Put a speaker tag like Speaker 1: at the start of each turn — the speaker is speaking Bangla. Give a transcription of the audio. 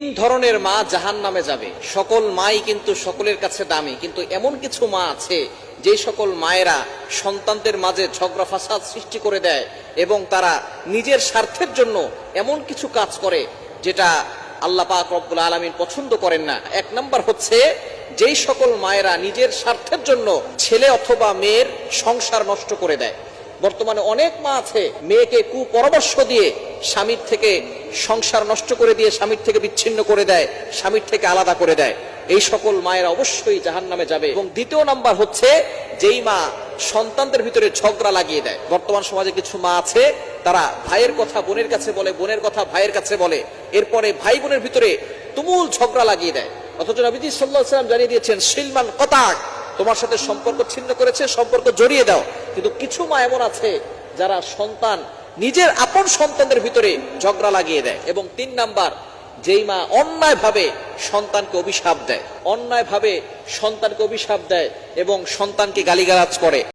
Speaker 1: তিন ধরনের মা জাহান্নামে যাবে। সকল মাই কিন্তু সকলের কাছে দামি, কিন্তু এমন কিছু মা আছে যে সকল মায়েরা সন্তানদের মাঝে ঝগড়া ফাসাদ সৃষ্টি করে দেয় এবং তারা নিজের স্বার্থের জন্য এমন কিছু কাজ করে যেটা আল্লাহ পাক রব্বুল আলামিন পছন্দ করেন না। এক নাম্বার হচ্ছে যেই সকল মায়েরা নিজের স্বার্থের জন্য ছেলে অথবা মেয়ের সংসার নষ্ট করে দেয়। বর্তমানে অনেক মা আছে মেয়েকে কুপরামর্শ দিয়ে স্বামীর থেকে সংসার নষ্ট করে দিয়ে স্বামীর থেকে বিচ্ছিন্ন করে দেয়, স্বামীর থেকে আলাদা করে দেয়। এই সকল মায়েরা অবশ্যই জাহান্নামে যাবে। এবং দ্বিতীয় নাম্বার হচ্ছে যেই মা সন্তানদের ভিতরে ঝগড়া লাগিয়ে দেয়। বর্তমান সমাজে কিছু মা আছে তারা ভাইয়ের কথা বোনের কাছে বলে, বোনের কথা ভাইয়ের কাছে বলে, এরপরে ভাই বোনের ভিতরে তুমুল ঝগড়া লাগিয়ে দেয়। অথচ নবীজি সাল্লাল্লাহু আলাইহি ওয়াসাল্লাম জানিয়ে দিয়েছেন সিলমান কতাক, তোমার সাথে সম্পর্ক ছিন্ন করেছে, সম্পর্ক জড়িয়ে দাও। কিন্তু কিছু মা এমন আছে যারা সন্তান নিজের আপন সন্তানদের ভিতরে ঝগড়া লাগিয়ে দেয়। এবং তিন নাম্বার যেই মা অন্যায়ভাবে সন্তানকে অভিশাপ দেয়, অন্যায়ভাবে সন্তানকে অভিশাপ দেয় এবং সন্তানকে গালিগালাজ করে।